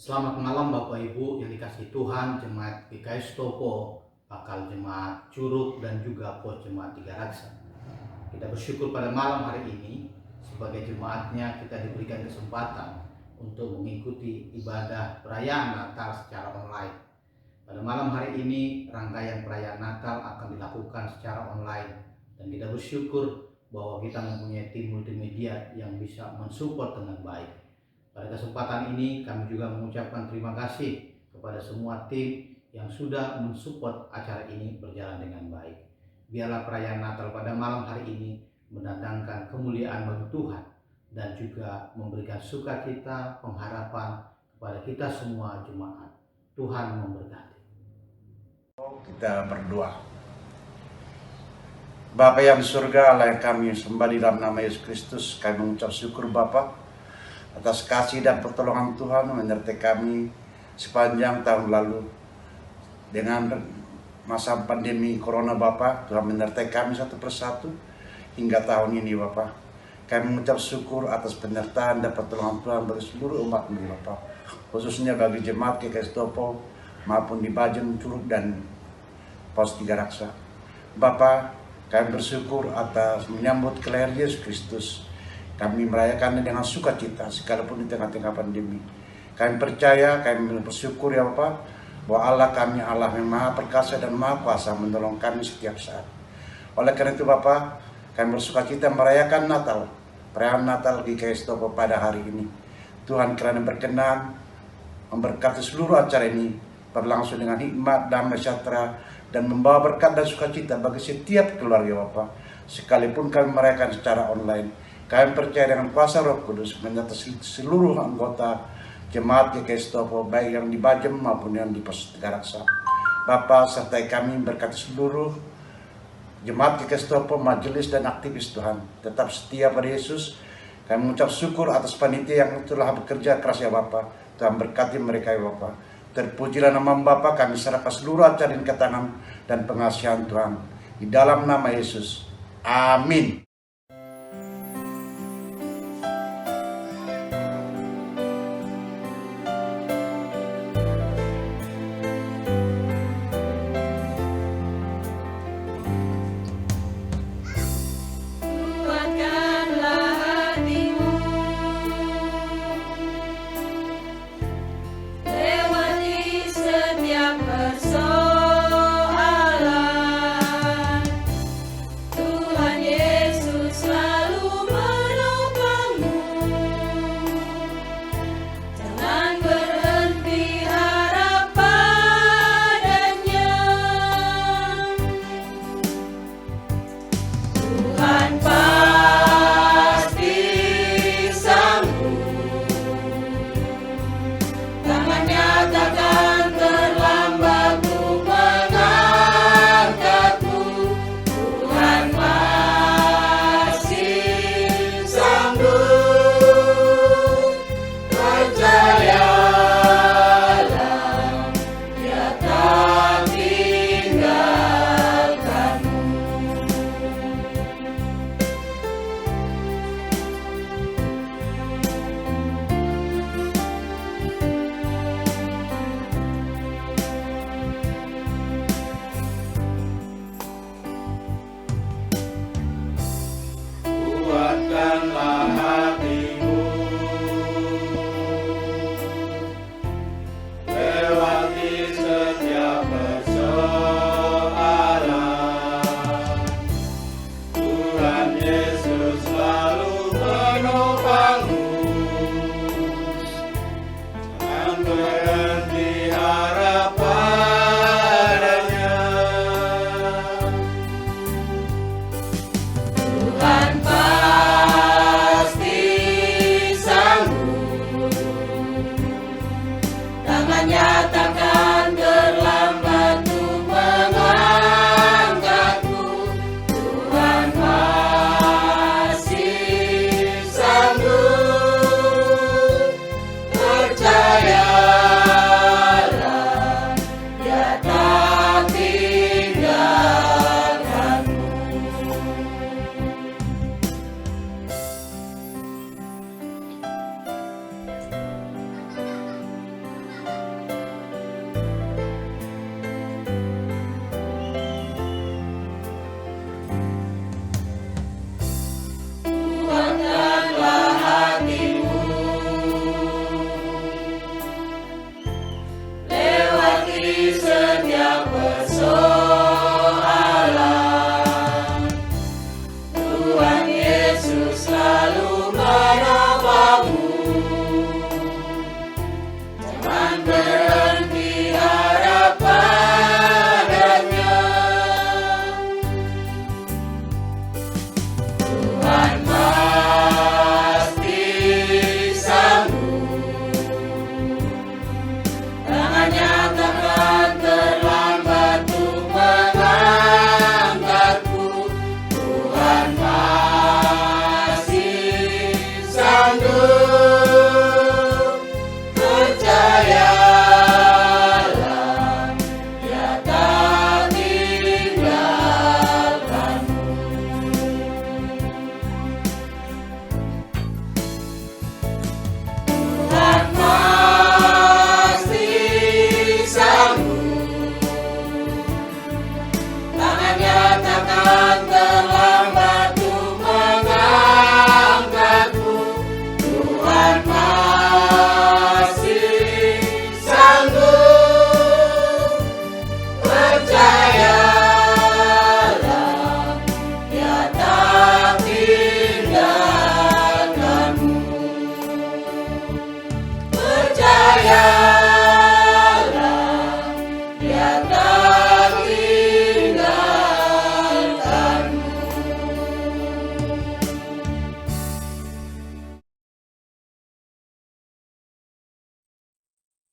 Selamat malam Bapak Ibu yang dikasihi Tuhan, Jemaat GKI Stopo, Bakal Jemaat Curug dan juga Pos Jemaat Tiga Raksa. Kita bersyukur pada malam hari ini sebagai jemaatnya kita diberikan kesempatan untuk mengikuti ibadah perayaan Natal secara online. Pada malam hari ini rangkaian perayaan Natal akan dilakukan secara online dan kita bersyukur bahwa kita mempunyai tim multimedia yang bisa mensupport dengan baik. Pada kesempatan ini kami juga mengucapkan terima kasih kepada semua tim yang sudah mensupport acara ini berjalan dengan baik. Biarlah perayaan Natal pada malam hari ini mendatangkan kemuliaan bagi Tuhan dan juga memberikan sukacita, pengharapan kepada kita semua jemaat. Tuhan memberkati. Kita berdoa. Bapa yang di surga, Allah yang kami sembah di dalam nama Yesus Kristus, kami mengucap syukur Bapa atas kasih dan pertolongan Tuhan menyertai kami sepanjang tahun lalu. Dengan masa pandemi Corona Bapa, Tuhan menyertai kami satu persatu hingga tahun ini Bapa. Kami mengucap syukur atas penyertaan dan pertolongan Tuhan bagi seluruh umat-Mu Bapa, khususnya bagi jemaat GKI Stopo maupun di Bajem, Curug dan Pos Tiga Raksa. Bapa, kami bersyukur atas menyambut kelahiran Yesus Kristus. Kami merayakannya dengan sukacita sekalipun di tengah-tengah pandemi. Kami percaya, kami bersyukur ya Bapak, bahwa Allah kami Allah yang maha perkasa dan maha kuasa menolong kami setiap saat. Oleh karena itu Bapak, kami bersukacita merayakan Natal, perayaan Natal GKI Stopo pada hari ini. Tuhan kiranya berkenan memberkati seluruh acara ini berlangsung dengan hikmat, damai, sejahtera, dan membawa berkat dan sukacita bagi setiap keluarga Bapak. Sekalipun kami merayakan secara online, kami percaya dengan kuasa Roh Kudus menyertai seluruh anggota jemaat GKI Stopo, baik yang di Bajem maupun yang di Pos Tiga Raksa. Bapa, sertai kami berkati seluruh jemaat GKI Stopo, majelis dan aktivis Tuhan. Tetap setia pada Yesus. Kami mengucap syukur atas panitia yang telah bekerja keras ya Bapa. Tuhan berkati mereka ya Bapa. Terpujilah nama Bapa, kami serahkan seluruh acara ini ke tangan dan pengasihan Tuhan. Di dalam nama Yesus. Amin. Percaya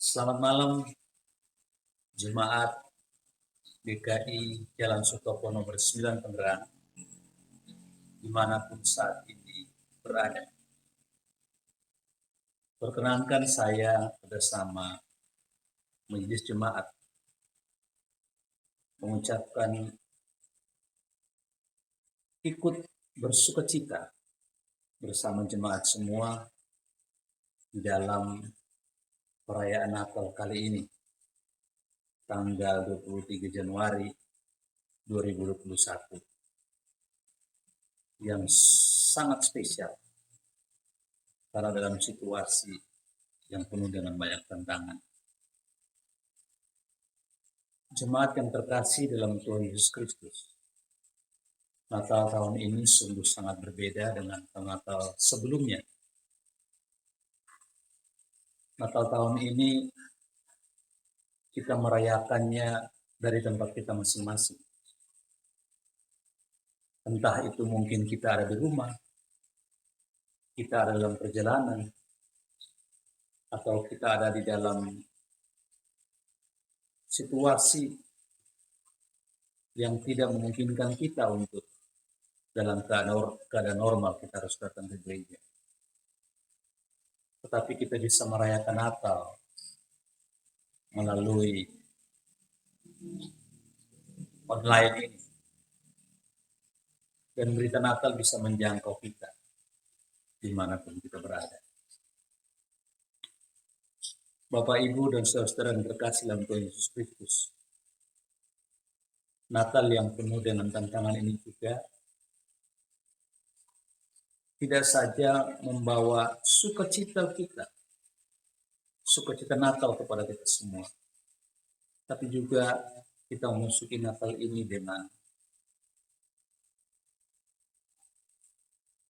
Selamat malam Jemaat GKI Jalan Sutopo nomor 9 Tangerang, dimanapun saat ini berada. Perkenankan saya bersama Majelis Jemaat mengucapkan ikut bersukacita bersama jemaat semua di dalam perayaan Natal kali ini, tanggal 23 Januari 2021, yang sangat spesial karena dalam situasi yang penuh dengan banyak tantangan. Jemaat yang terkasih dalam Tuhan Yesus Kristus, Natal tahun ini sungguh sangat berbeda dengan Natal sebelumnya. Natal tahun ini kita merayakannya dari tempat kita masing-masing. Entah itu mungkin kita ada di rumah, kita ada dalam perjalanan, atau kita ada di dalam situasi yang tidak memungkinkan kita untuk dalam keadaan normal kita harus datang ke gereja. Tetapi kita bisa merayakan Natal melalui online ini. Dan berita Natal bisa menjangkau kita dimanapun kita berada. Bapak, Ibu, dan saudara-saudara yang terkasih dalam Tuhan Yesus Kristus, Natal yang penuh dengan tantangan ini juga tidak saja membawa sukacita kita, sukacita Natal kepada kita semua, tapi juga kita memasuki Natal ini dengan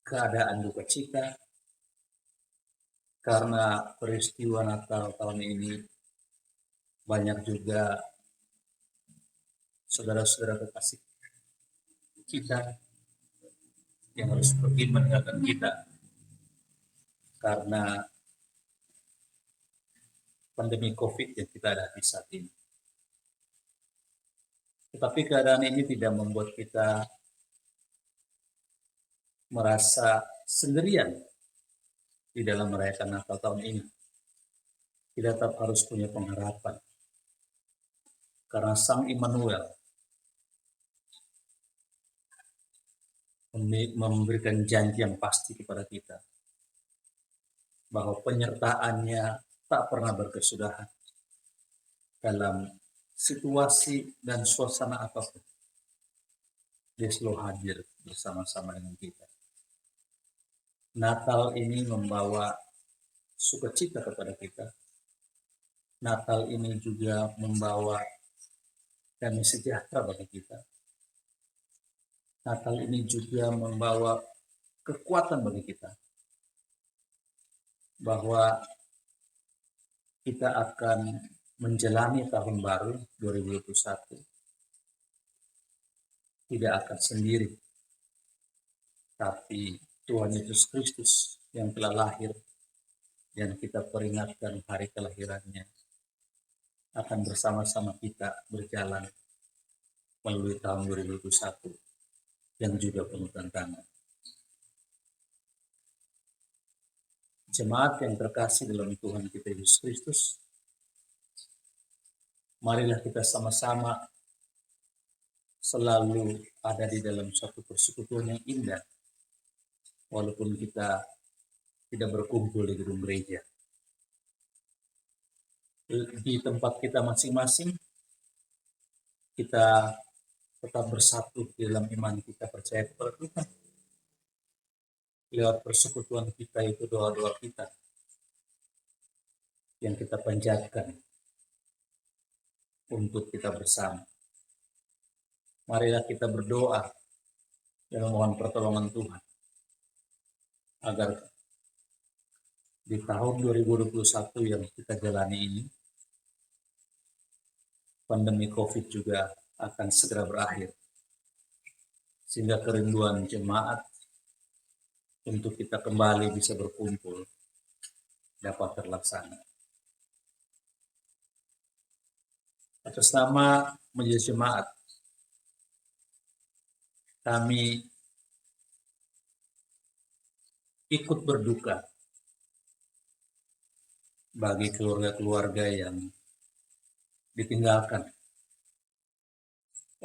keadaan duka cita, karena peristiwa Natal tahun ini banyak juga saudara-saudara terkasih kita yang harus pergi meninggalkan kita karena pandemi COVID yang kita hadapi saat ini. Tetapi keadaan ini tidak membuat kita merasa sendirian di dalam merayakan Natal tahun ini. Kita tetap harus punya pengharapan, karena Sang Immanuel memberikan janji yang pasti kepada kita bahwa penyertaannya tak pernah berkesudahan dalam situasi dan suasana apapun. Dia selalu hadir bersama-sama dengan kita. Natal ini membawa sukacita kepada kita. Natal ini juga membawa damai sejahtera bagi kita. Natal ini juga membawa kekuatan bagi kita, bahwa kita akan menjalani tahun baru 2021 tidak akan sendiri, tapi Tuhan Yesus Kristus yang telah lahir dan kita peringatkan hari kelahirannya akan bersama-sama kita berjalan melalui tahun 2021 yang juga penuh tantangan. Jemaat yang terkasih dalam Tuhan kita Yesus Kristus, marilah kita sama-sama selalu ada di dalam satu persekutuan yang indah, walaupun kita tidak berkumpul di gedung gereja. Di tempat kita masing-masing, kita tetap bersatu di dalam iman kita, percaya kepada Tuhan. Lewat persekutuan kita itu doa-doa kita yang kita panjatkan untuk kita bersama. Marilah kita berdoa dan memohon pertolongan Tuhan agar di tahun 2021 yang kita jalani ini, pandemi COVID juga akan segera berakhir, sehingga kerinduan jemaat untuk kita kembali bisa berkumpul dapat terlaksana. Atas nama Majelis Jemaat, kami ikut berduka bagi keluarga-keluarga yang ditinggalkan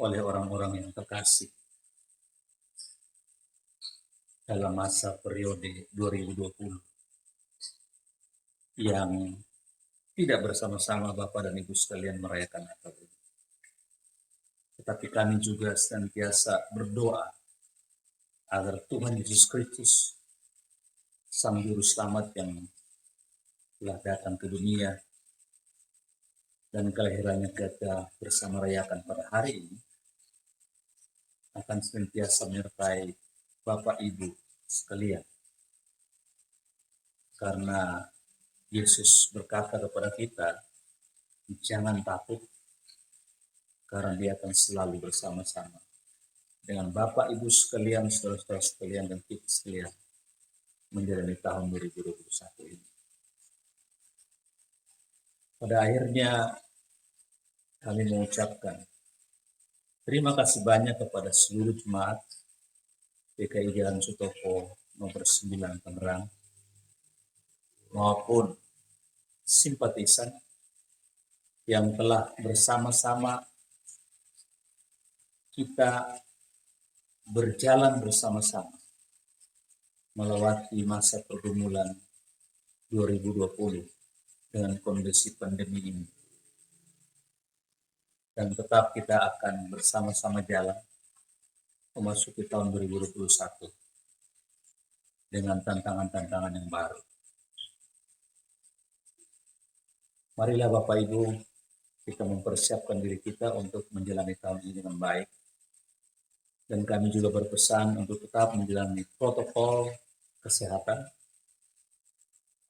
oleh orang-orang yang terkasih dalam masa periode 2020 yang tidak bersama-sama Bapak dan Ibu sekalian merayakan Natal ini. Tetapi kami juga senantiasa berdoa agar Tuhan Yesus Kristus, Sang Juru Selamat yang telah datang ke dunia dan kelahirannya kita bersama rayakan pada hari ini, akan senantiasa menyertai Bapak Ibu sekalian. Karena Yesus berkata kepada kita, jangan takut, karena Dia akan selalu bersama-sama dengan Bapak Ibu sekalian, saudara-saudara sekalian, dan kita sekalian menjalani tahun 2021 ini. Pada akhirnya kami mengucapkan terima kasih banyak kepada seluruh jemaat PKI Jalan Sutopo nomor 9 Tangerang maupun simpatisan yang telah bersama-sama kita berjalan bersama-sama melewati masa pergumulan 2020 dengan kondisi pandemi ini. Dan tetap kita akan bersama-sama jalan memasuki tahun 2021 dengan tantangan-tantangan yang baru. Marilah Bapak Ibu, kita mempersiapkan diri kita untuk menjalani tahun ini dengan baik. Dan kami juga berpesan untuk tetap menjalani protokol kesehatan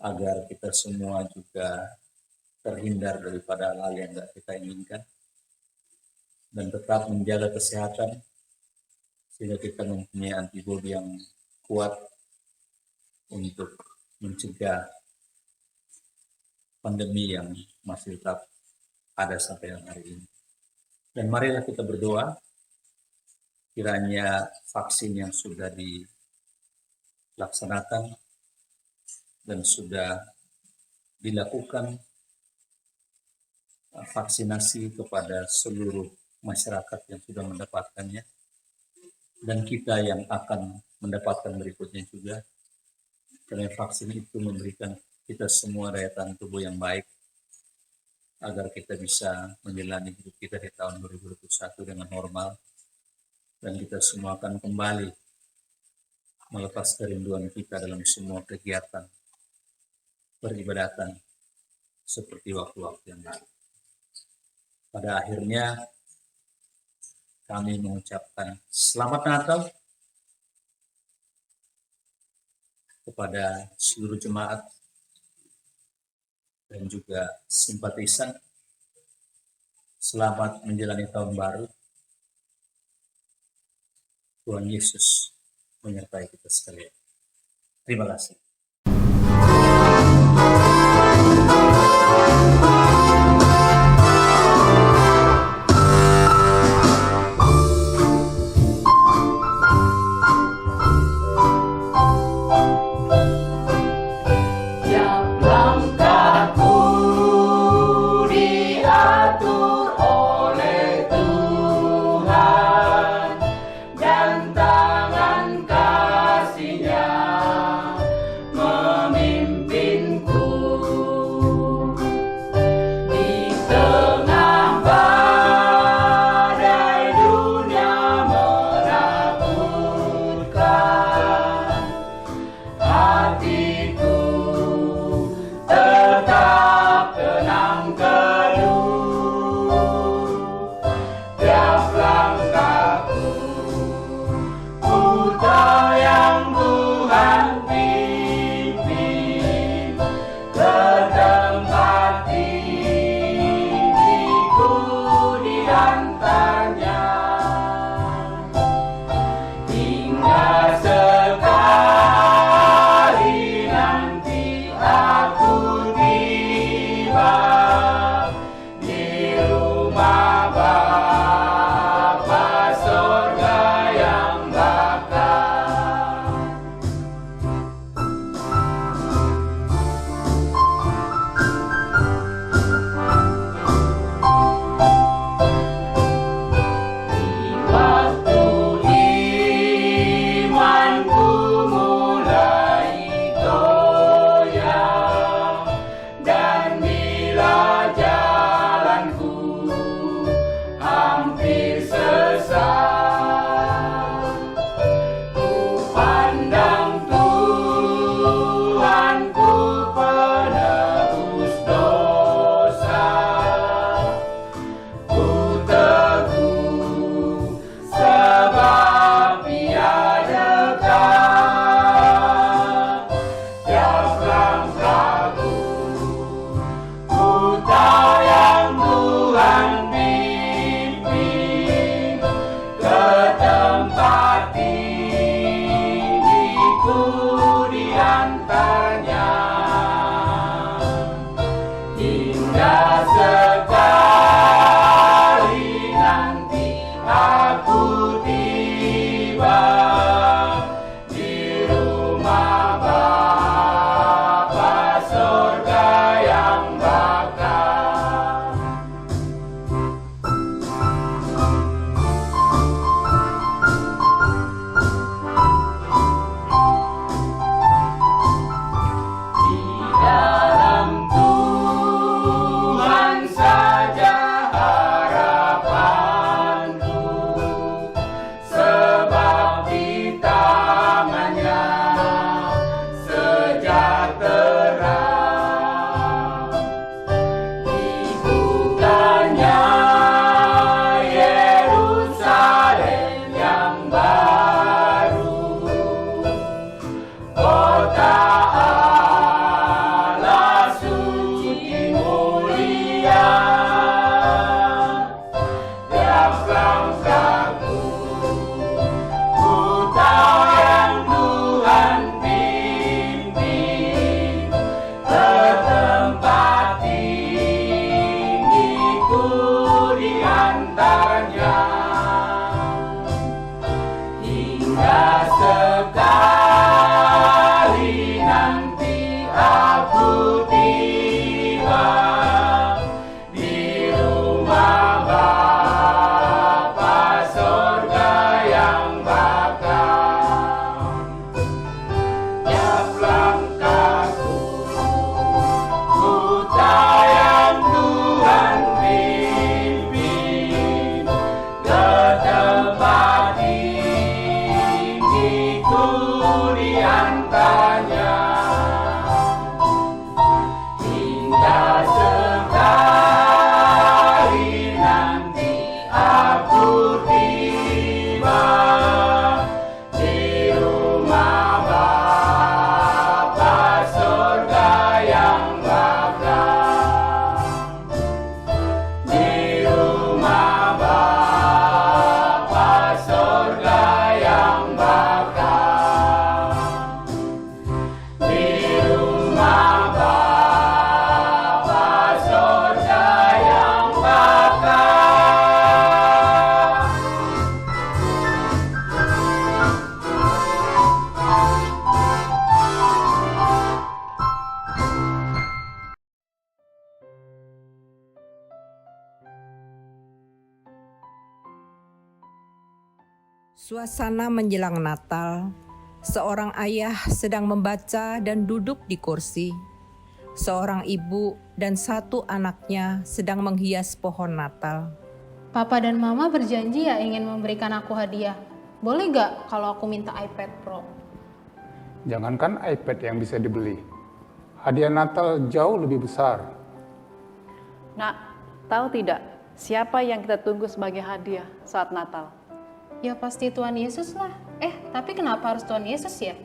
agar kita semua juga terhindar daripada hal yang tidak kita inginkan. Dan tetap menjaga kesehatan sehingga kita mempunyai antibodi yang kuat untuk mencegah pandemi yang masih tetap ada sampai hari ini. Dan marilah kita berdoa kiranya vaksin yang sudah dilaksanakan dan sudah dilakukan vaksinasi kepada seluruh masyarakat yang sudah mendapatkannya, dan kita yang akan mendapatkan berikutnya juga, karena vaksin itu memberikan kita semua daya tahan tubuh yang baik agar kita bisa menjalani hidup kita di tahun 2021 dengan normal, dan kita semua akan kembali melepas kerinduan kita dalam semua kegiatan peribadatan seperti waktu-waktu yang lalu. Pada akhirnya kami mengucapkan selamat Natal kepada seluruh jemaat dan juga simpatisan. Selamat menjalani tahun baru. Tuhan Yesus menyertai kita sekalian. Terima kasih. Suasana menjelang Natal, seorang ayah sedang membaca dan duduk di kursi. Seorang ibu dan satu anaknya sedang menghias pohon Natal. Papa dan Mama berjanji ya ingin memberikan aku hadiah. Boleh gak kalau aku minta iPad Pro? Jangankan iPad yang bisa dibeli, hadiah Natal jauh lebih besar. Nak, tahu tidak siapa yang kita tunggu sebagai hadiah saat Natal? Ya pasti Tuhan Yesus lah. Tapi kenapa harus Tuhan Yesus ya?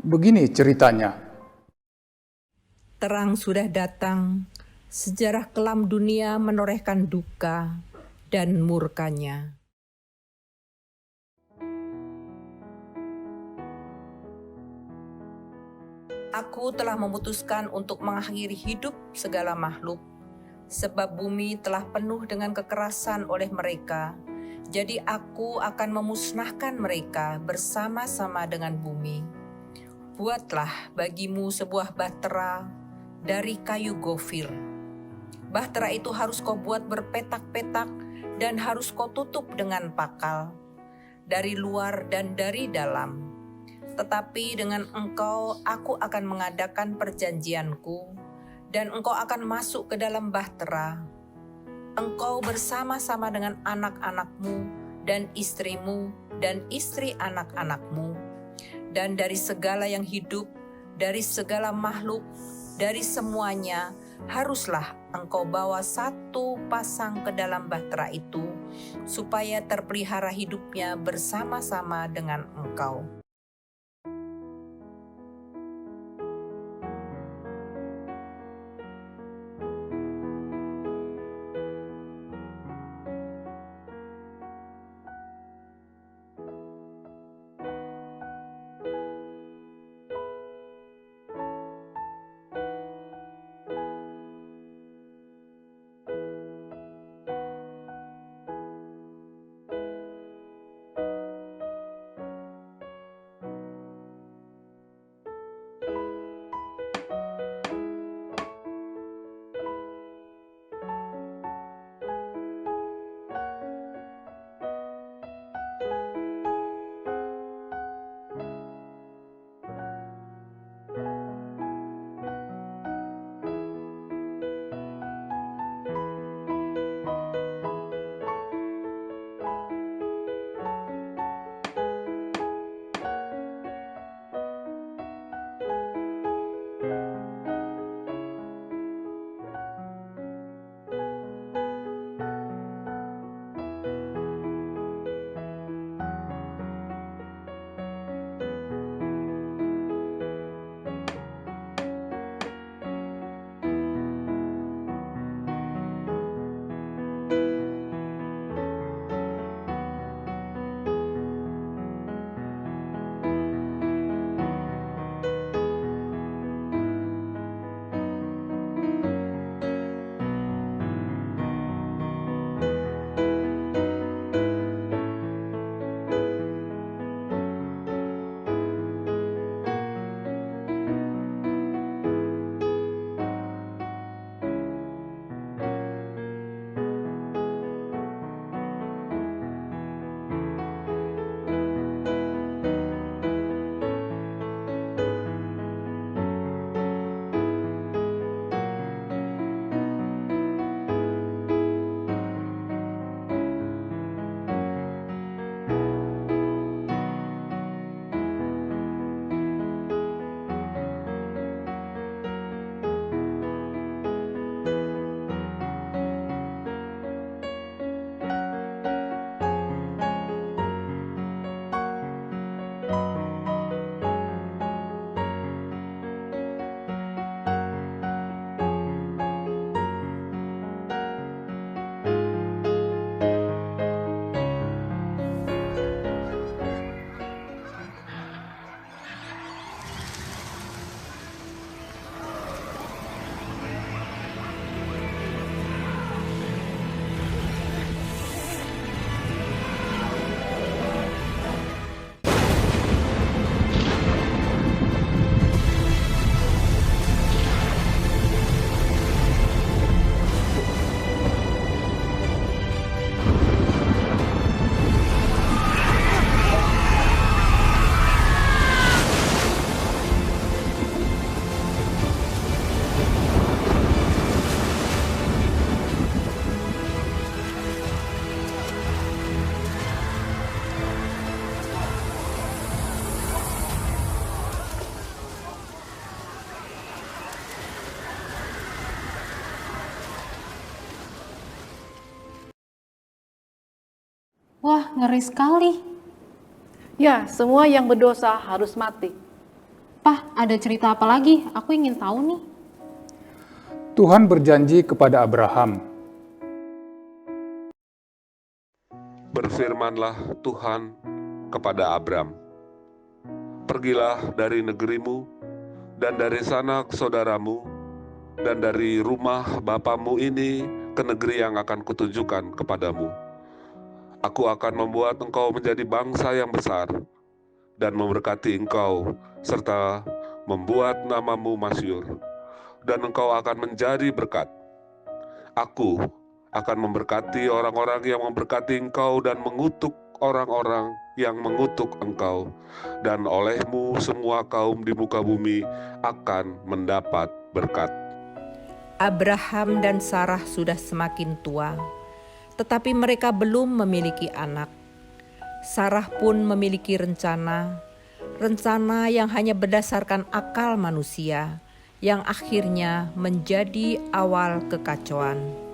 Begini ceritanya. Terang sudah datang, sejarah kelam dunia menorehkan duka dan murkanya. Aku telah memutuskan untuk mengakhiri hidup segala makhluk, sebab bumi telah penuh dengan kekerasan oleh mereka. Jadi aku akan memusnahkan mereka bersama-sama dengan bumi. Buatlah bagimu sebuah bahtera dari kayu gofir. Bahtera itu harus kau buat berpetak-petak dan harus kau tutup dengan pakal, dari luar dan dari dalam. Tetapi dengan engkau aku akan mengadakan perjanjianku, dan engkau akan masuk ke dalam bahtera. Engkau bersama-sama dengan anak-anakmu dan istrimu dan istri anak-anakmu. Dan dari segala yang hidup, dari segala makhluk, dari semuanya, haruslah engkau bawa satu pasang ke dalam bahtera itu, supaya terpelihara hidupnya bersama-sama dengan engkau. Wah, ngeri sekali. Ya, semua yang berdosa harus mati. Pah, ada cerita apa lagi? Aku ingin tahu nih. Tuhan berjanji kepada Abraham, Berfirmanlah Tuhan kepada Abram, "Pergilah dari negerimu dan dari sanak saudaramu dan dari rumah bapamu ini ke negeri yang akan kutunjukkan kepadamu. Aku akan membuat engkau menjadi bangsa yang besar dan memberkati engkau serta membuat namamu masyhur, dan engkau akan menjadi berkat. Aku akan memberkati orang-orang yang memberkati engkau dan mengutuk orang-orang yang mengutuk engkau, dan olehmu semua kaum di muka bumi akan mendapat berkat." Abraham dan Sarah sudah semakin tua, tetapi mereka belum memiliki anak. Sarah pun memiliki rencana yang hanya berdasarkan akal manusia, yang akhirnya menjadi awal kekacauan.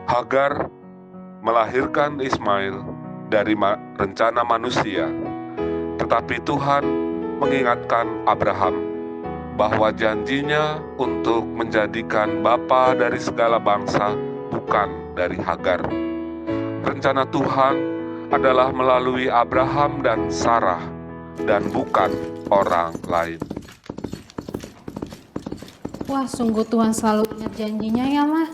Hagar melahirkan Ismail dari rencana manusia, tetapi Tuhan mengingatkan Abraham bahwa janjinya untuk menjadikan bapa dari segala bangsa bukan dari Hagar. Rencana Tuhan adalah melalui Abraham dan Sarah dan bukan orang lain. Wah, sungguh Tuhan selalu ingat janjinya ya, Mah.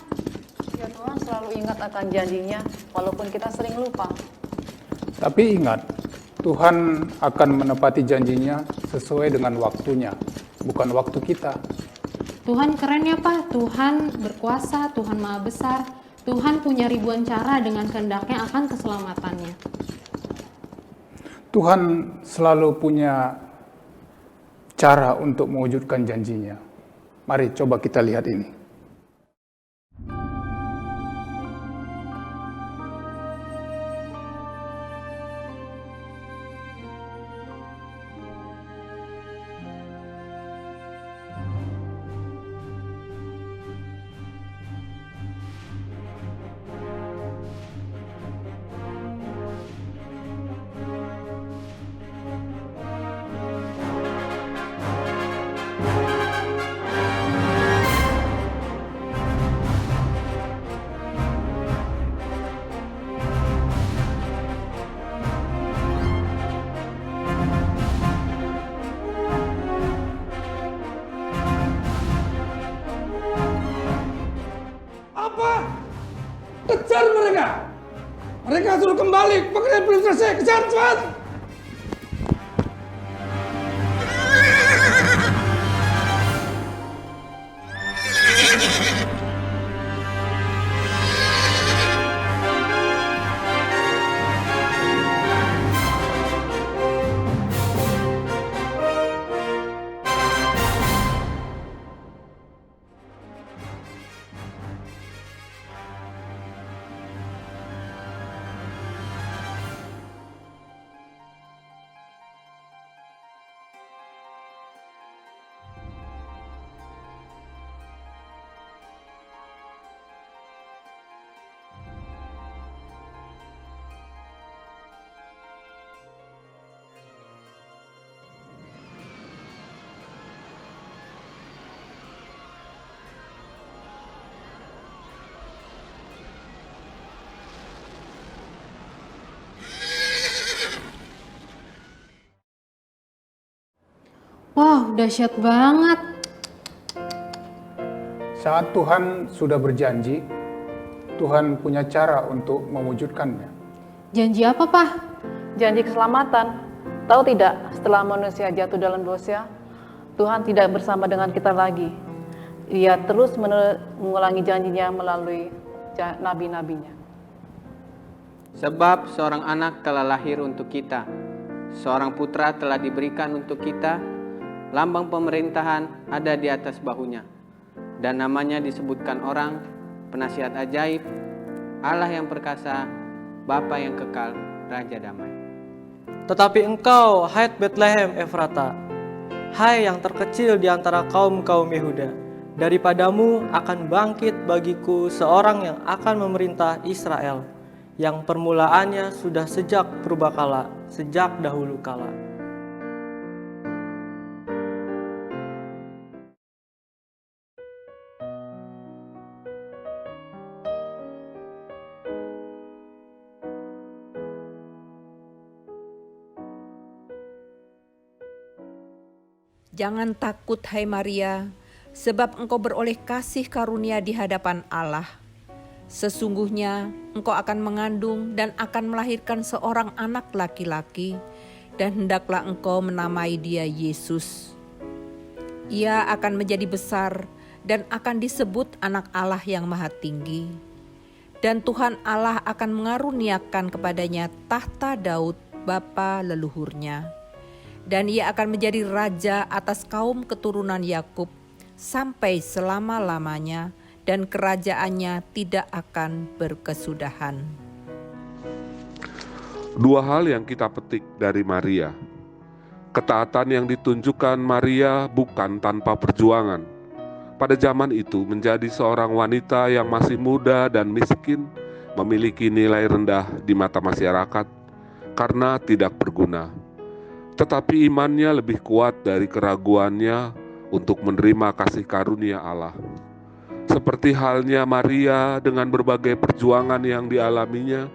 Ya, Tuhan selalu ingat akan janjinya, walaupun kita sering lupa. tapi ingat, Tuhan akan menepati janjinya sesuai dengan waktunya, bukan waktu kita. Tuhan keren ya, Pak. Tuhan berkuasa, Tuhan Maha Besar. Tuhan punya ribuan cara dengan kehendaknya akan keselamatannya. Tuhan selalu punya cara untuk mewujudkan janjinya. Mari coba kita lihat ini. Apa? Kejar mereka! Mereka suruh kembali, pekerjaan belum selesai, kejar cepat! Wow, dahsyat banget. Saat Tuhan sudah berjanji, Tuhan punya cara untuk mewujudkannya. Janji apa, Pak? Janji keselamatan. Tahu tidak, setelah manusia jatuh dalam dosa, Tuhan tidak bersama dengan kita lagi. Ia terus mengulangi janjinya melalui nabi-nabinya. Sebab seorang anak telah lahir untuk kita, seorang putra telah diberikan untuk kita, lambang pemerintahan ada di atas bahunya, dan namanya disebutkan orang, Penasihat Ajaib, Allah yang perkasa, Bapa yang kekal, Raja Damai. Tetapi engkau, hai Betlehem Efrata, hai yang terkecil di antara kaum-kaum Yehuda, daripadamu akan bangkit bagiku seorang yang akan memerintah Israel, yang permulaannya sudah sejak purbakala, sejak dahulu kala. Jangan takut, hai Maria, sebab engkau beroleh kasih karunia di hadapan Allah. Sesungguhnya engkau akan mengandung dan akan melahirkan seorang anak laki-laki, dan hendaklah engkau menamai dia Yesus. Ia akan menjadi besar dan akan disebut Anak Allah yang Maha Tinggi. Dan Tuhan Allah akan mengaruniakan kepadanya tahta Daud, bapa leluhurnya. Dan ia akan menjadi raja atas kaum keturunan Yakub sampai selama-lamanya, dan kerajaannya tidak akan berkesudahan. Dua hal yang kita petik dari Maria. Ketaatan yang ditunjukkan Maria bukan tanpa perjuangan. Pada zaman itu menjadi seorang wanita yang masih muda dan miskin memiliki nilai rendah di mata masyarakat karena tidak berguna. Tetapi imannya lebih kuat dari keraguannya untuk menerima kasih karunia Allah. Seperti halnya Maria dengan berbagai perjuangan yang dialaminya,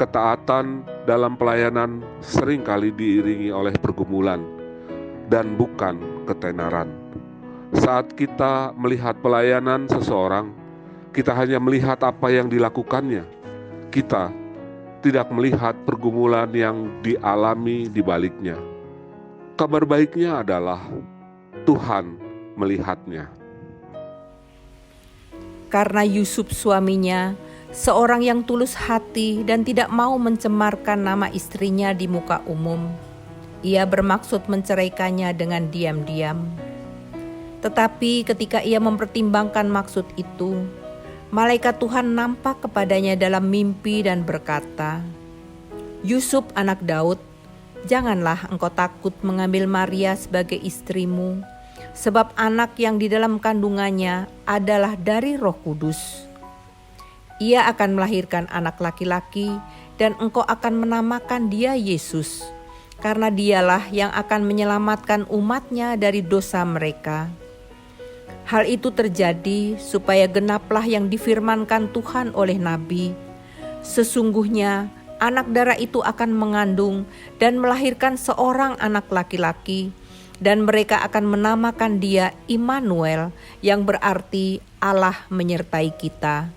ketaatan dalam pelayanan seringkali diiringi oleh pergumulan dan bukan ketenaran. Saat kita melihat pelayanan seseorang, kita hanya melihat apa yang dilakukannya. Kita tidak melihat pergumulan yang dialami di baliknya. Kabar baiknya adalah Tuhan melihatnya. Karena Yusuf suaminya, seorang yang tulus hati dan tidak mau mencemarkan nama istrinya di muka umum, ia bermaksud menceraikannya dengan diam-diam. Tetapi ketika ia mempertimbangkan maksud itu, malaikat Tuhan nampak kepadanya dalam mimpi dan berkata, "Yusuf anak Daud, janganlah engkau takut mengambil Maria sebagai istrimu, sebab anak yang di dalam kandungannya adalah dari Roh Kudus. Ia akan melahirkan anak laki-laki dan engkau akan menamakan dia Yesus, karena dialah yang akan menyelamatkan umatnya dari dosa mereka." Hal itu terjadi supaya genaplah yang difirmankan Tuhan oleh Nabi, "Sesungguhnya anak darah itu akan mengandung dan melahirkan seorang anak laki-laki, dan mereka akan menamakan dia Immanuel, yang berarti Allah menyertai kita."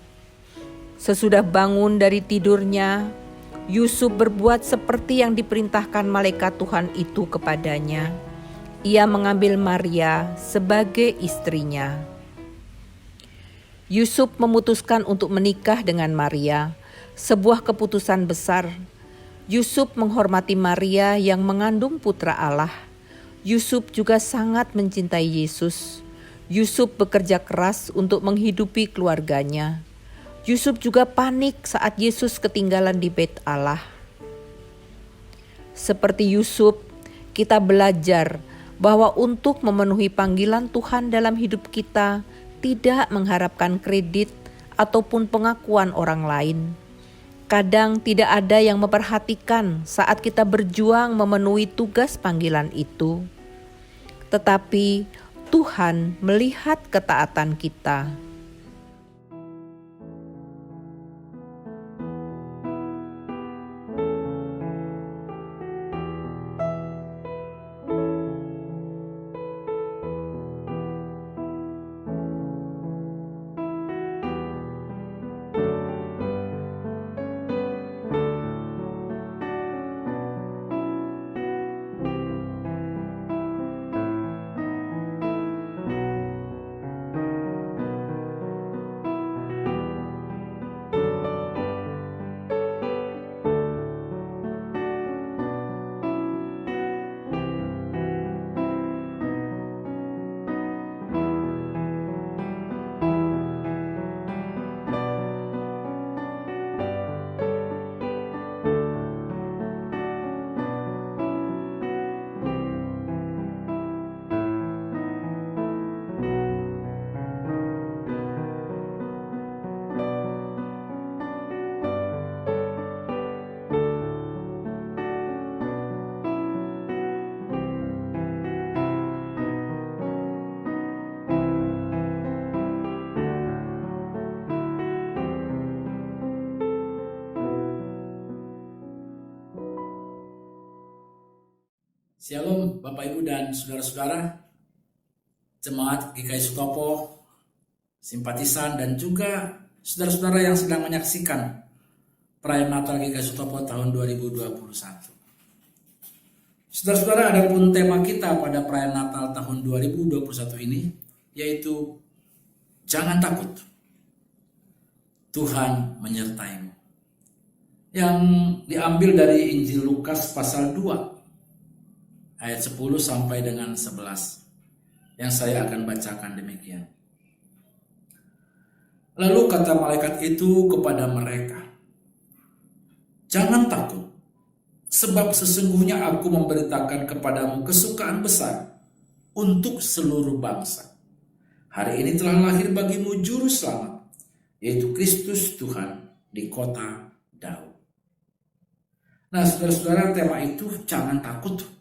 Sesudah bangun dari tidurnya, Yusuf berbuat seperti yang diperintahkan malaikat Tuhan itu kepadanya. Ia mengambil Maria sebagai istrinya. Yusuf memutuskan untuk menikah dengan Maria, sebuah keputusan besar. Yusuf menghormati Maria yang mengandung putra Allah. Yusuf juga sangat mencintai Yesus. Yusuf bekerja keras untuk menghidupi keluarganya. Yusuf juga panik saat Yesus ketinggalan di bait Allah. Seperti Yusuf, kita belajar bahwa untuk memenuhi panggilan Tuhan dalam hidup kita, tidak mengharapkan kredit ataupun pengakuan orang lain. Kadang tidak ada yang memperhatikan saat kita berjuang memenuhi tugas panggilan itu. Tetapi Tuhan melihat ketaatan kita. Shalom Bapak Ibu dan Saudara-saudara, Jemaat GKI Sutopo, simpatisan dan juga saudara-saudara yang sedang menyaksikan perayaan Natal GKI Sutopo tahun 2021. Saudara-saudara, adapun tema kita pada perayaan Natal tahun 2021 ini yaitu jangan takut, Tuhan menyertaimu. Yang diambil dari Injil Lukas pasal 2 ayat 10 sampai dengan 11 yang saya akan bacakan demikian. Lalu kata malaikat itu kepada mereka, jangan takut, sebab sesungguhnya aku memberitakan kepadamu kesukaan besar untuk seluruh bangsa. Hari ini telah lahir bagimu juru selamat, yaitu Kristus Tuhan di kota Daud. Nah, saudara-saudara, tema itu jangan takut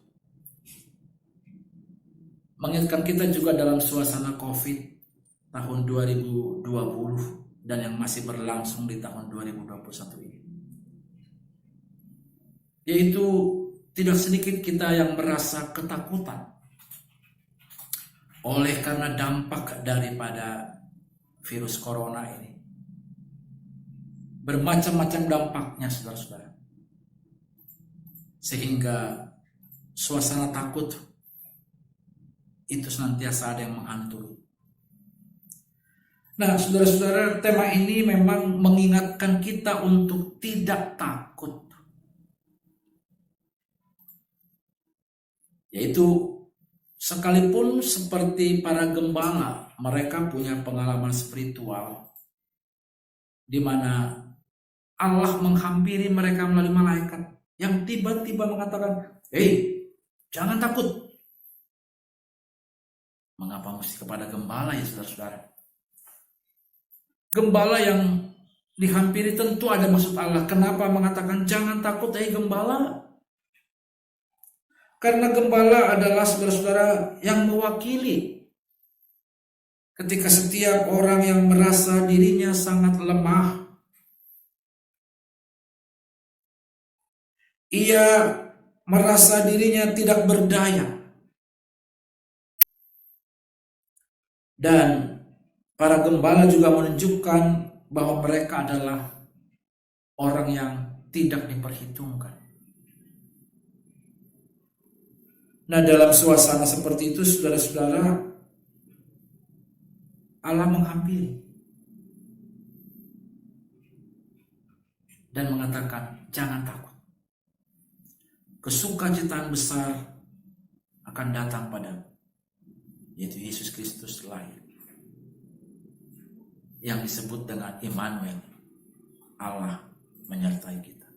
mengingatkan kita juga dalam suasana COVID tahun 2020 dan yang masih berlangsung di tahun 2021 ini. Yaitu tidak sedikit kita yang merasa ketakutan oleh karena dampak daripada virus corona ini. Bermacam-macam dampaknya, saudara-saudara. Sehingga suasana takut itu senantiasa ada yang menghantui. Nah, saudara-saudara, tema ini memang mengingatkan kita untuk tidak takut. Yaitu sekalipun seperti para gembala, mereka punya pengalaman spiritual di mana Allah menghampiri mereka melalui malaikat yang tiba-tiba mengatakan, "Hei, jangan takut." Mengapa mesti kepada gembala ya, saudara-saudara? Gembala yang dihampiri tentu ada maksud Allah. Kenapa mengatakan jangan takut, gembala? Karena gembala adalah, saudara-saudara, yang mewakili ketika setiap orang yang merasa dirinya sangat lemah, ia merasa dirinya tidak berdaya. Dan para gembala juga menunjukkan bahwa mereka adalah orang yang tidak diperhitungkan. Nah, dalam suasana seperti itu, saudara-saudara, Allah menghampiri dan mengatakan, jangan takut. Kesukacitaan besar akan datang padamu, yaitu Yesus Kristus lahir, yang disebut dengan Immanuel, Allah menyertai kita.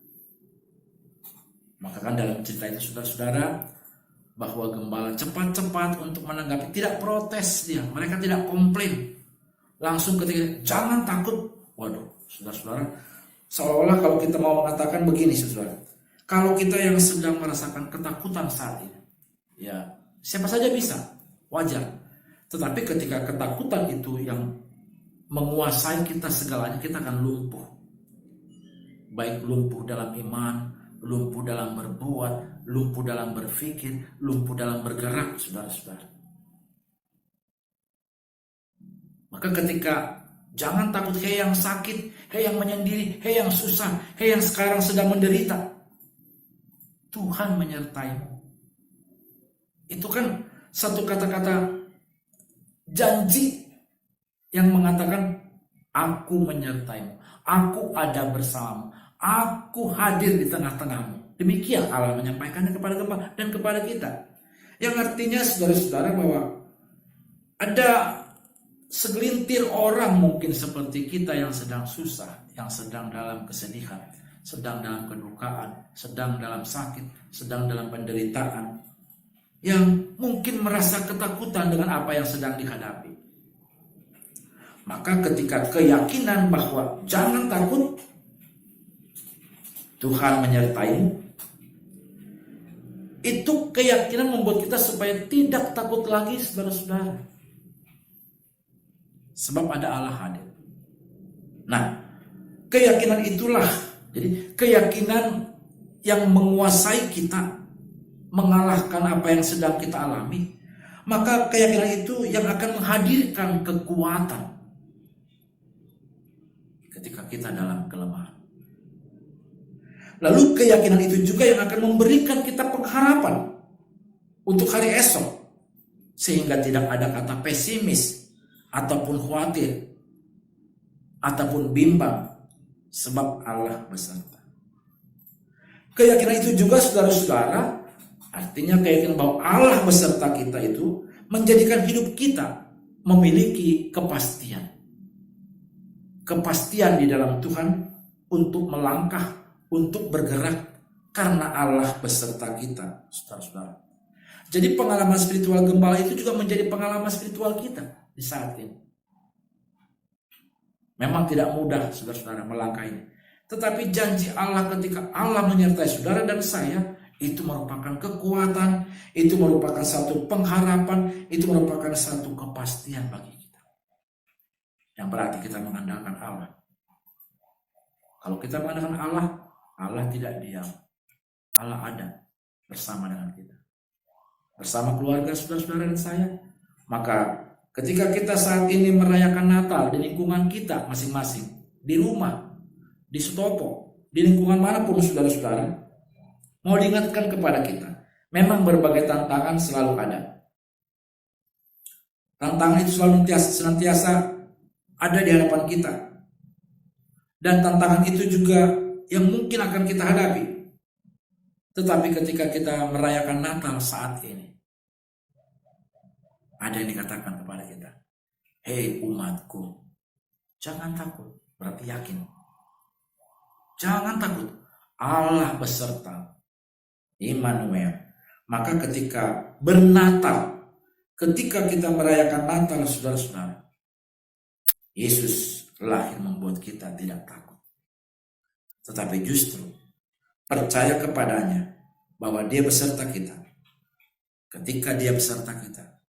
Maka kan dalam cerita itu, saudara-saudara, bahwa gembala cepat-cepat untuk menanggapi, tidak protes dia, mereka tidak komplain, langsung ketika jangan takut. Waduh, saudara-saudara, seolah-olah kalau kita mau mengatakan begini, saudara, kalau kita yang sedang merasakan ketakutan saat ini, ya siapa saja bisa, wajar. Tetapi ketika ketakutan itu yang menguasai kita segalanya, kita akan lumpuh. Baik lumpuh dalam iman, lumpuh dalam berbuat, lumpuh dalam berpikir, lumpuh dalam bergerak, saudara-saudara. Maka ketika jangan takut, hei yang sakit, hei yang menyendiri, hei yang susah, hei yang sekarang sedang menderita, Tuhan menyertaimu. Itu kan satu kata-kata janji yang mengatakan, aku menyertaimu, aku ada bersamamu, aku hadir di tengah-tengahmu. Demikian Allah menyampaikannya kepada gembala dan kepada kita. Yang artinya, saudara-saudara, bahwa ada segelintir orang mungkin seperti kita yang sedang susah, yang sedang dalam kesedihan, sedang dalam kedukaan, sedang dalam sakit, sedang dalam penderitaan, yang mungkin merasa ketakutan dengan apa yang sedang dihadapi. Maka ketika keyakinan bahwa jangan takut, Tuhan menyertaimu, itu keyakinan membuat kita supaya tidak takut lagi, saudara-saudara. Sebab ada Allah hadir. Nah, keyakinan itulah, jadi keyakinan yang menguasai kita mengalahkan apa yang sedang kita alami, maka keyakinan itu yang akan menghadirkan kekuatan ketika kita dalam kelemahan. Lalu keyakinan itu juga yang akan memberikan kita pengharapan untuk hari esok, sehingga tidak ada kata pesimis ataupun khawatir ataupun bimbang, sebab Allah beserta. Keyakinan itu juga, saudara-saudara, artinya keyakinan bahwa Allah beserta kita itu menjadikan hidup kita memiliki kepastian. Kepastian di dalam Tuhan untuk melangkah, untuk bergerak, karena Allah beserta kita, saudara-saudara. Jadi pengalaman spiritual gembala itu juga menjadi pengalaman spiritual kita di saat ini. Memang tidak mudah, saudara-saudara, melangkah ini. Tetapi janji Allah ketika Allah menyertai saudara dan saya, itu merupakan kekuatan, itu merupakan satu pengharapan, itu merupakan satu kepastian bagi kita. Yang berarti kita mengandalkan Allah. Kalau kita mengandalkan Allah, Allah tidak diam. Allah ada bersama dengan kita, bersama keluarga saudara-saudara dan saya. Maka ketika kita saat ini merayakan Natal di lingkungan kita masing-masing, di rumah, di Sutopo, di lingkungan manapun saudara-saudara, mau diingatkan kepada kita, memang berbagai tantangan selalu ada. Tantangan itu selalu senantiasa ada di hadapan kita. Dan tantangan itu juga yang mungkin akan kita hadapi. Tetapi ketika kita merayakan Natal saat ini, ada yang dikatakan kepada kita, hei umatku, jangan takut, berarti yakin. Jangan takut, Allah beserta, Immanuel. Maka ketika bernatal, ketika kita merayakan Natal, saudara-saudara, Yesus lahir membuat kita tidak takut. Tetapi justru percaya kepadanya bahwa dia beserta kita. Ketika dia beserta kita,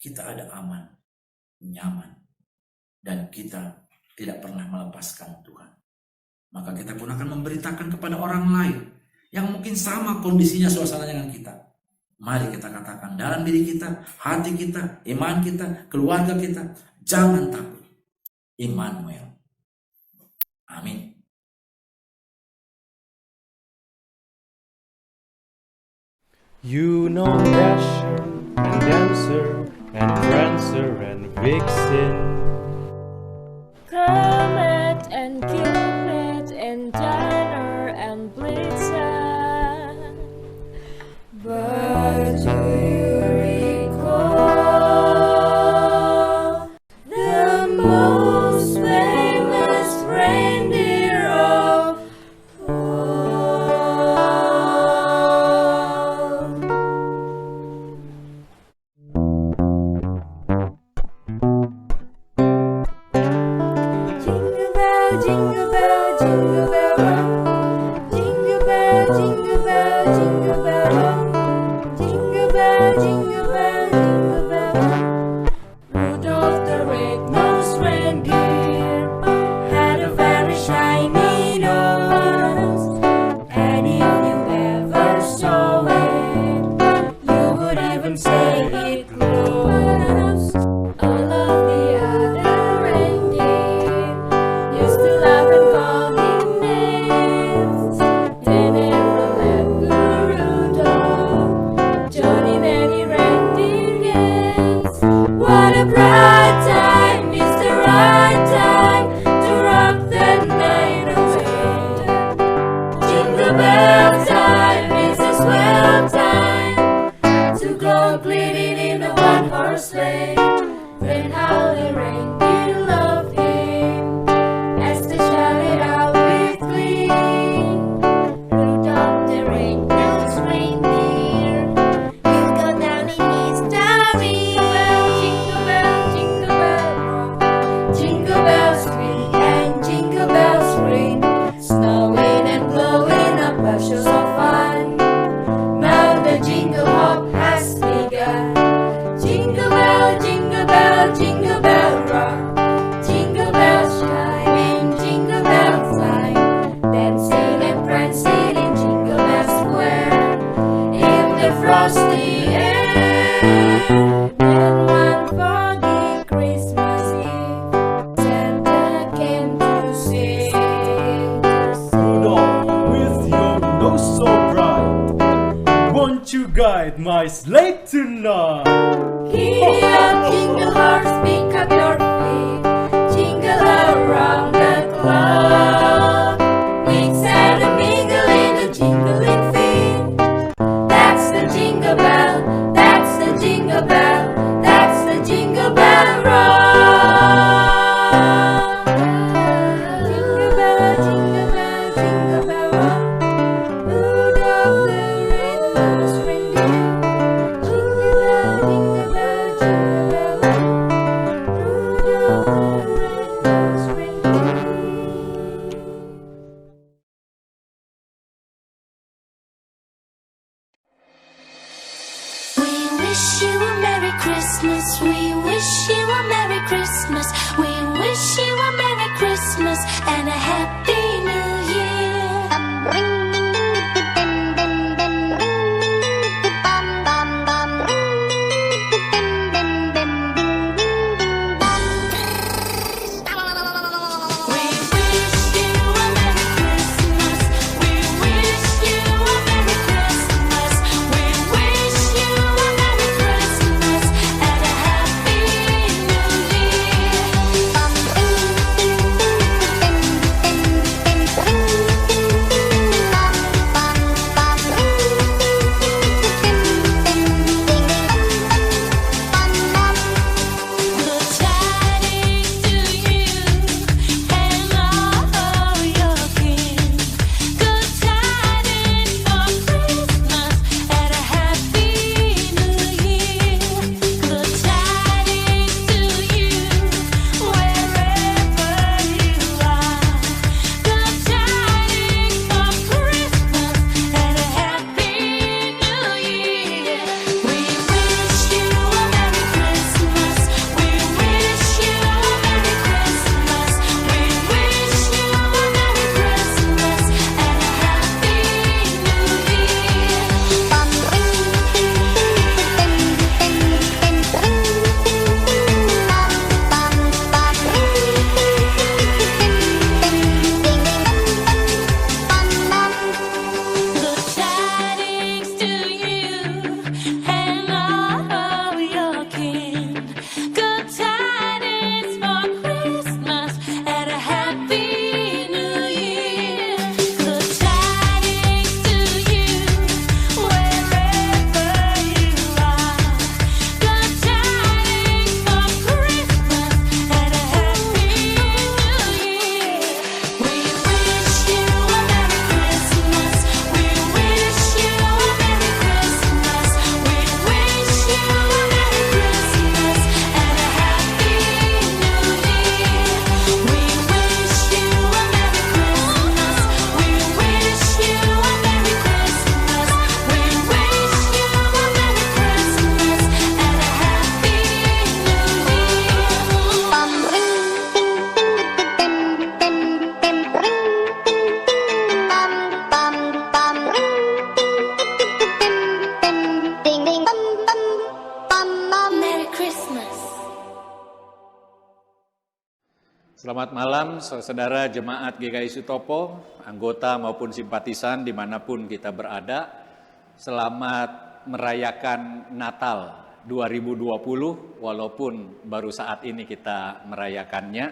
kita ada aman, nyaman, dan kita tidak pernah melepaskan Tuhan. Maka kita pun akan memberitakan kepada orang lain yang mungkin sama kondisinya, suasana dengan kita. Mari kita katakan dalam diri kita, hati kita, iman kita, keluarga kita, jangan takut. Immanuel. Amin. You know Dasher and Dancer and Prancer and Vixen, Comet and Cupid and Donner and Blitzen. But do you recall the most famous reindeer of Jingle bell, jingle bell rock. Jingle bell, jingle bell, jingle bell rock. Jingle bell, jingle bell, jingle bell rock. Rudolph the red-nosed reindeer had a very shiny nose, and if you ever saw it, you would even say it glows. All of the other reindeer used to laugh and call him names. They never let the Rudolph join in any reindeer games. What a bright time, it's the right time to rock that night away. Jingle bell time, it's a swell time to go gliding in a one-horse sleigh. Then how the reindeer loved him as they shouted out with glee. Rudolph the red-nosed reindeer, he'll go down in history. Jingle bell, jingle bell, jingle bells swing and jingle bells ring, snowing and blowing up bushels of fun. Now the jingle hop has begun. Jingle bell, jingle across the air. Then one foggy Christmas Eve, Santa came to say, Rudolph, with your nose so bright, won't you guide my sleigh tonight? Giddy up, jingle horse, pick up your feet, jingle around the clock. Mix and a mingle in a jingling feet. That's the jingle bell, that's the jingle bell, that's the jingle bell rock. Jingle bell, jingle bell, jingle bell rock. Rudolph the red-nosed reindeer. Jingle bell, jingle bell, jingle bell rock. Rudolph the red-nosed reindeer. We wish you a Merry Christmas. We wish you a Merry Christmas. We wish you a Merry Christmas and a Happy New Year. We wish you a Merry Christmas. We wish you a Merry Christmas. We wish you a Merry Christmas and a Happy New Good tidings to you and all your kin. Good tidings for Christmas and a Happy New Year. Good tidings to you wherever you are. Good tidings for Christmas and a Happy New Year. We wish you a Merry Christmas. We wish you a Merry Christmas. We wish you a Merry Christmas and a Happy Good tidings to you and all your kin. Good tidings for Christmas and a Happy New Year. Good tidings to you wherever you are. Good tidings for Christmas and a Happy New Year. We wish you a Merry Christmas. We wish you a Merry Christmas. We wish you a Merry Christmas and a Happy New Year. We wish you a Merry Christmas. We wish you a Merry Christmas. We wish you a Merry Christmas and a Happy Merry Christmas. Selamat malam saudara jemaat GKI Sutopo, anggota maupun simpatisan dimanapun kita berada. Selamat merayakan Natal 2020 walaupun baru saat ini kita merayakannya.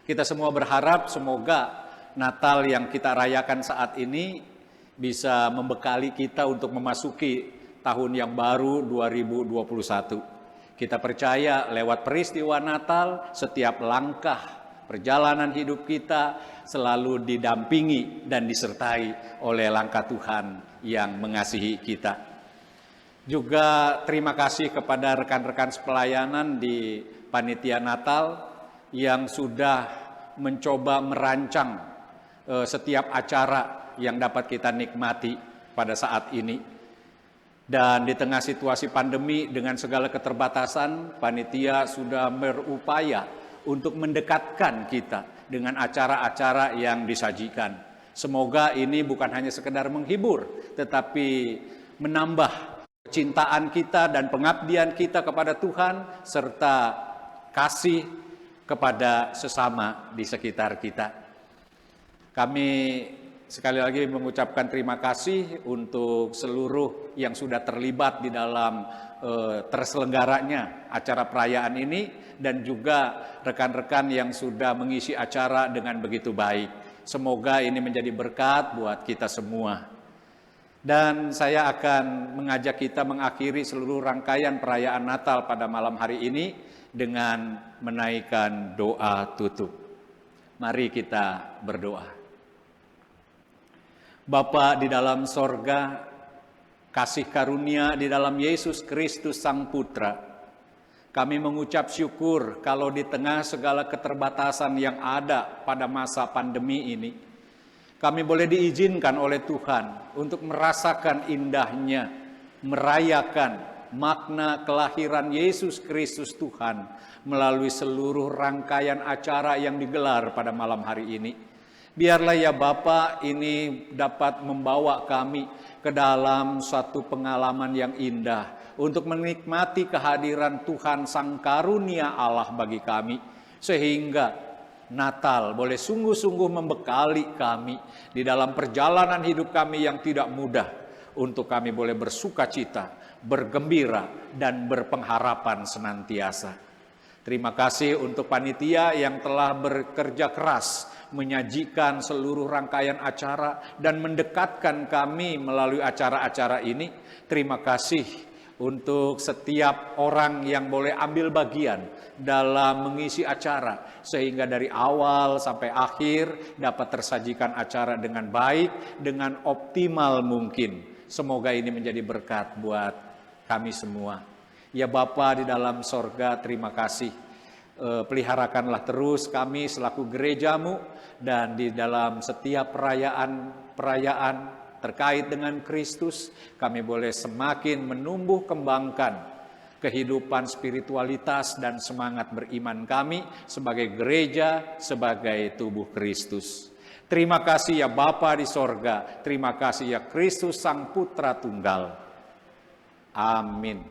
Kita semua berharap semoga Natal yang kita rayakan saat ini bisa membekali kita untuk memasuki tahun yang baru 2021. Kita percaya lewat peristiwa Natal setiap langkah perjalanan hidup kita selalu didampingi dan disertai oleh langkah Tuhan yang mengasihi kita. Juga terima kasih kepada rekan-rekan sepelayanan di Panitia Natal yang sudah mencoba merancang setiap acara yang dapat kita nikmati pada saat ini. Dan di tengah situasi pandemi dengan segala keterbatasan, panitia sudah berupaya untuk mendekatkan kita dengan acara-acara yang disajikan. Semoga ini bukan hanya sekedar menghibur, tetapi menambah kecintaan kita dan pengabdian kita kepada Tuhan, serta kasih kepada sesama di sekitar kita. Kami sekali lagi mengucapkan terima kasih untuk seluruh yang sudah terlibat di dalam terselenggaranya acara perayaan ini, dan juga rekan-rekan yang sudah mengisi acara dengan begitu baik. Semoga ini menjadi berkat buat kita semua. Dan saya akan mengajak kita mengakhiri seluruh rangkaian perayaan Natal pada malam hari ini dengan menaikkan doa tutup. Mari kita berdoa. Bapa di dalam sorga, kasih karunia di dalam Yesus Kristus Sang Putra, kami mengucap syukur kalau di tengah segala keterbatasan yang ada pada masa pandemi ini, kami boleh diizinkan oleh Tuhan untuk merasakan indahnya, merayakan makna kelahiran Yesus Kristus Tuhan melalui seluruh rangkaian acara yang digelar pada malam hari ini. Biarlah ya Bapa, ini dapat membawa kami ke dalam suatu pengalaman yang indah untuk menikmati kehadiran Tuhan Sang Karunia Allah bagi kami, sehingga Natal boleh sungguh-sungguh membekali kami di dalam perjalanan hidup kami yang tidak mudah, untuk kami boleh bersuka cita, bergembira, dan berpengharapan senantiasa. Terima kasih untuk panitia yang telah bekerja keras menyajikan seluruh rangkaian acara dan mendekatkan kami melalui acara-acara ini. Terima kasih untuk setiap orang yang boleh ambil bagian dalam mengisi acara, sehingga dari awal sampai akhir dapat tersajikan acara dengan baik, dengan optimal mungkin. Semoga ini menjadi berkat buat kami semua. Ya Bapa di dalam sorga, terima kasih. Peliharakanlah terus kami selaku gerejamu, dan di dalam setiap perayaan terkait dengan Kristus, kami boleh semakin menumbuh kembangkan kehidupan spiritualitas dan semangat beriman kami sebagai gereja, sebagai tubuh Kristus. Terima kasih ya Bapa di sorga, terima kasih ya Kristus Sang Putra Tunggal. Amin.